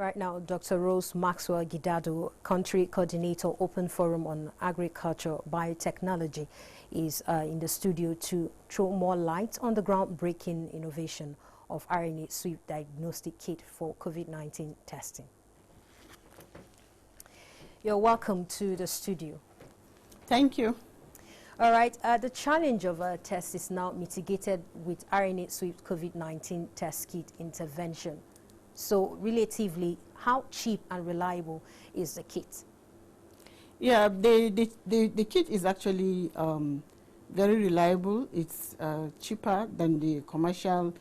Right now, Dr. Rose Maxwell Gidado, Country Coordinator, Open Forum on Agriculture Biotechnology, is in the studio to throw more light on the groundbreaking innovation of RNA Swift diagnostic kit for COVID-19 testing. You're welcome to the studio. Thank you. All right, the challenge of a test is now mitigated with RNA Swift COVID-19 test kit intervention. So relatively, how cheap and reliable is the kit? Yeah, the kit is actually very reliable. It's cheaper than the commercial,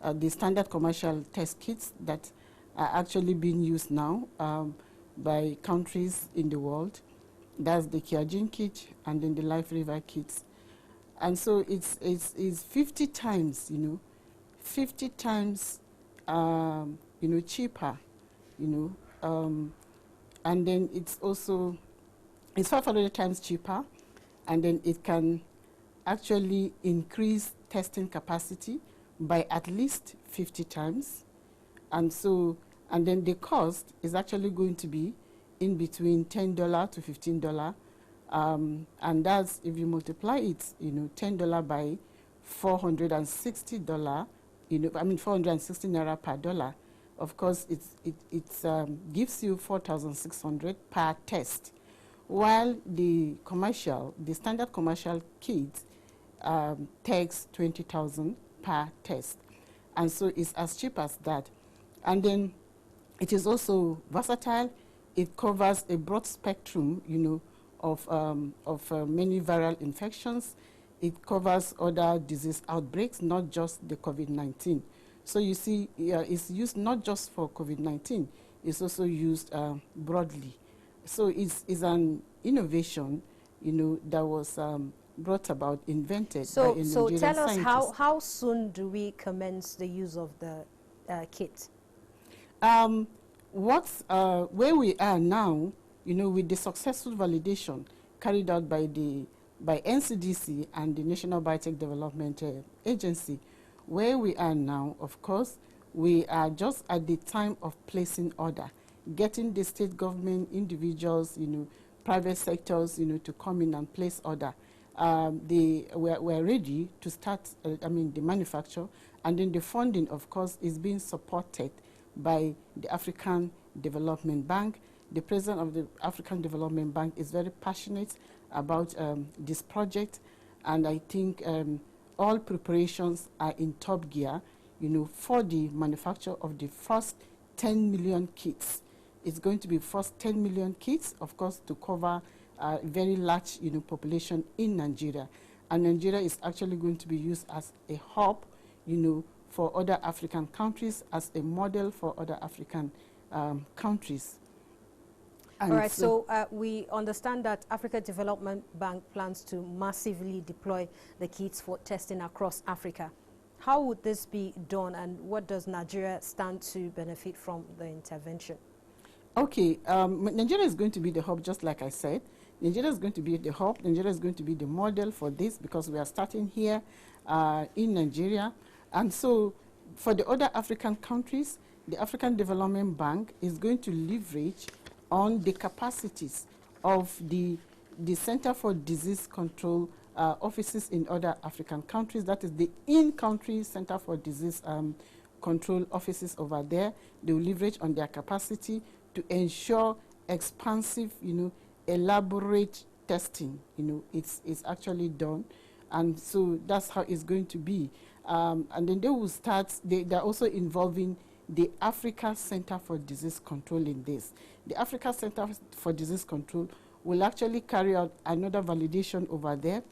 the standard commercial test kits that are actually being used now by countries in the world. That's the Kiajin kit and then the Life River kits. And so it's 50 times, 50 times, cheaper, and then it's also, it's 500 times cheaper, and then it can actually increase testing capacity by at least 50 times. And so, and then the cost is actually going to be in between $10 to $15. And that's, if you multiply it, $10 by $460, 460 Naira per dollar. Of course, it gives you 4,600 per test, while the standard commercial kit takes 20,000 per test. And so it's as cheap as that. And then it is also versatile. It covers a broad spectrum, of many viral infections. It covers other disease outbreaks, not just the COVID-19. So you see, it's used not just for COVID-19, it's also used broadly. So it's an innovation, that was brought about, invented by a Nigerian So tell us, scientist. how soon do we commence the use of the kit? Where we are now, with the successful validation carried out by NCDC and the National Biotech Development Agency, where we are now, of course, we are just at the time of placing order, getting the state government, individuals, private sectors, to come in and place order. We're ready to start, the manufacture, and then the funding, of course, is being supported by the African Development Bank. The president of the African Development Bank is very passionate about this project, and I think all preparations are in top gear, for the manufacture of the first 10 million kits. It's going to be first 10 million kits, of course, to cover a very large, population in Nigeria. And Nigeria is actually going to be used as a hub, for other African countries, as a model for other African countries. And all right, so we understand that Africa Development Bank plans to massively deploy the kits for testing across Africa. How would this be done, and what does Nigeria stand to benefit from the intervention? Okay, Nigeria is going to be the hub, just like I said. Nigeria is going to be the hub. Nigeria is going to be the model for this, because we are starting here in Nigeria. And so for the other African countries, the African Development Bank is going to leverage on the capacities of the Center for Disease Control offices in other African countries. That is the in-country Center for Disease Control offices over there. They will leverage on their capacity to ensure expansive, elaborate testing. It's actually done. And so that's how it's going to be. And then they will start, they're also involving the Africa Center for Disease Control in this. The Africa Center for Disease Control will actually carry out another validation over there,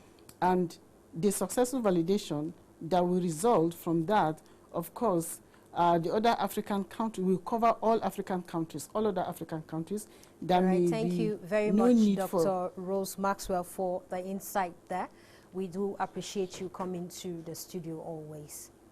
and the successful validation that will result from that, of course, the other African countries will cover all African countries, all other African countries. That all right, thank you very no much, Dr. for Rose Maxwell, for the insight there. We do appreciate you coming to the studio always.